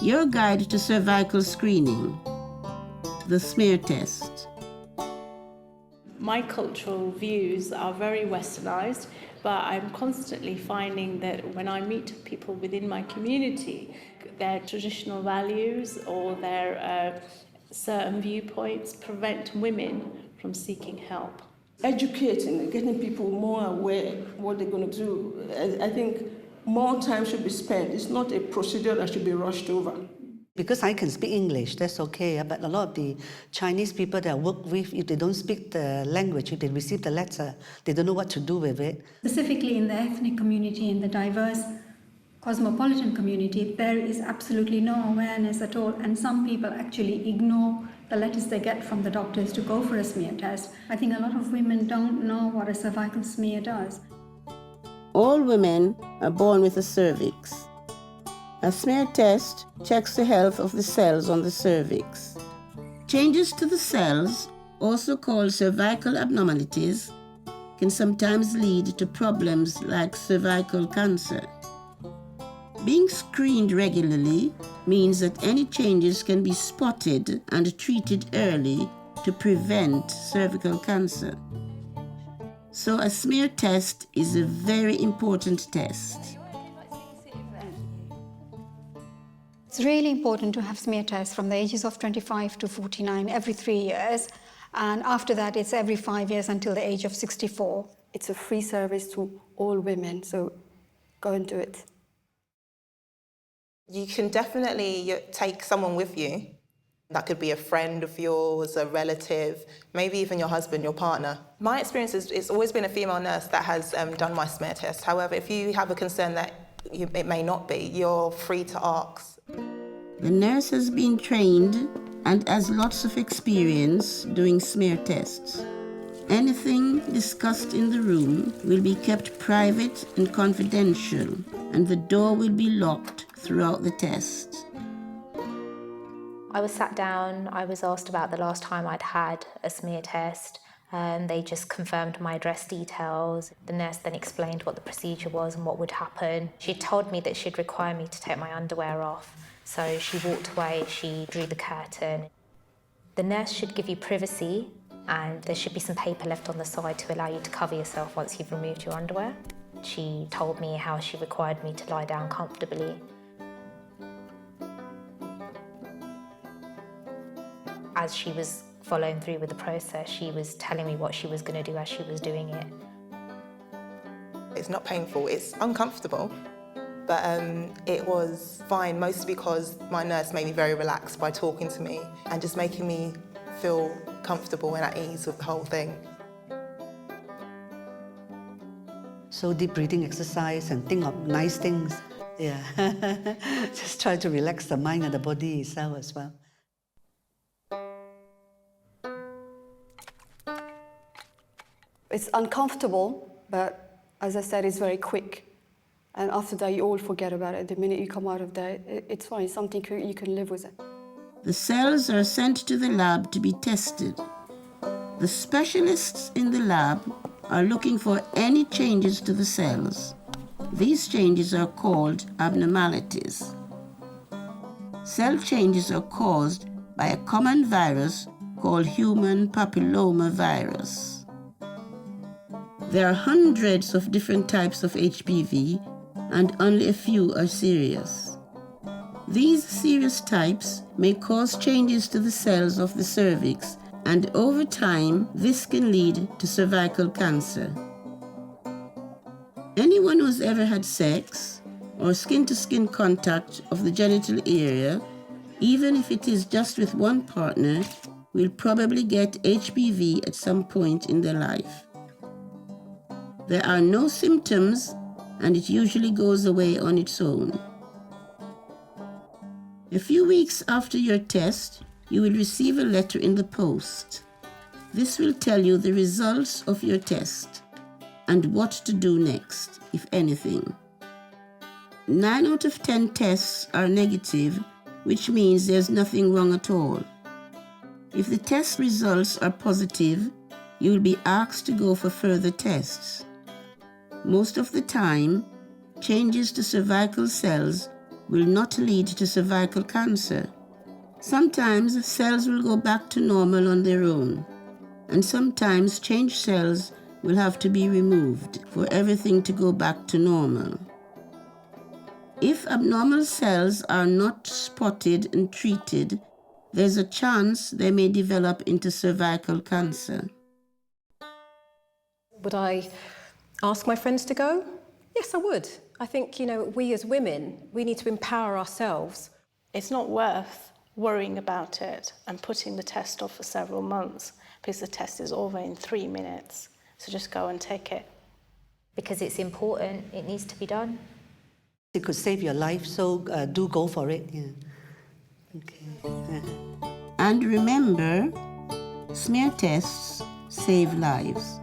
Your guide to cervical screening, the smear test. My cultural views are very westernized, but I'm constantly finding that when I meet people within my community, their traditional values or their certain viewpoints prevent women from seeking help. Educating and getting people more aware of what they're going to do. I think more time should be spent. It's not a procedure that should be rushed over. Because I can speak English, that's okay, but a lot of the Chinese people that I work with, if they don't speak the language, if they receive the letter, they don't know what to do with it. Specifically in the ethnic community, in the diverse cosmopolitan community, there is absolutely no awareness at all, and some people actually ignore the letters they get from the doctors to go for a smear test. I think a lot of women don't know what a cervical smear does. All women are born with a cervix. A smear test checks the health of the cells on the cervix. Changes to the cells, also called cervical abnormalities, can sometimes lead to problems like cervical cancer. Being screened regularly means that any changes can be spotted and treated early to prevent cervical cancer. So a smear test is a very important test. It's really important to have smear tests from the ages of 25 to 49 every 3 years, and after that it's every 5 years until the age of 64. It's a free service to all women, so go and do it. You can definitely take someone with you. That could be a friend of yours, a relative, maybe even your husband, your partner. My experience is it's always been a female nurse that has done my smear test. However, if you have a concern that it may not be, you're free to ask. The nurse has been trained and has lots of experience doing smear tests. Anything discussed in the room will be kept private and confidential, and the door will be locked throughout the test. I was sat down, I was asked about the last time I'd had a smear test. They just confirmed my address details. The nurse then explained what the procedure was and what would happen. She told me that she'd require me to take my underwear off. So she walked away, she drew the curtain. The nurse should give you privacy, and there should be some paper left on the side to allow you to cover yourself once you've removed your underwear. She told me how she required me to lie down comfortably. As she was following through with the process, she was telling me what she was going to do as she was doing it. It's not painful, it's uncomfortable, but it was fine, mostly because my nurse made me very relaxed by talking to me and just making me feel comfortable and at ease with the whole thing. So deep breathing exercise and think of nice things. Yeah, just try to relax the mind and the body itself as well. It's uncomfortable, but as I said, it's very quick. And after that, you all forget about it. The minute you come out of there, it's fine. It's something you can live with it. The cells are sent to the lab to be tested. The specialists in the lab are looking for any changes to the cells. These changes are called abnormalities. Cell changes are caused by a common virus called human papilloma virus. There are hundreds of different types of HPV, and only a few are serious. These serious types may cause changes to the cells of the cervix, and over time, this can lead to cervical cancer. Anyone who's ever had sex or skin-to-skin contact of the genital area, even if it is just with one partner, will probably get HPV at some point in their life. There are no symptoms, and it usually goes away on its own. A few weeks after your test, you will receive a letter in the post. This will tell you the results of your test and what to do next, if anything. 9 out of 10 tests are negative, which means there's nothing wrong at all. If the test results are positive, you will be asked to go for further tests. Most of the time, changes to cervical cells will not lead to cervical cancer. Sometimes cells will go back to normal on their own, and sometimes changed cells will have to be removed for everything to go back to normal. If abnormal cells are not spotted and treated, there's a chance they may develop into cervical cancer. Would I ask my friends to go? Yes, I would. I think, we as women, we need to empower ourselves. It's not worth worrying about it and putting the test off for several months because the test is over in 3 minutes. So just go and take it. Because it's important, it needs to be done. It could save your life, so do go for it. Yeah. Okay. Yeah. And remember, smear tests save lives.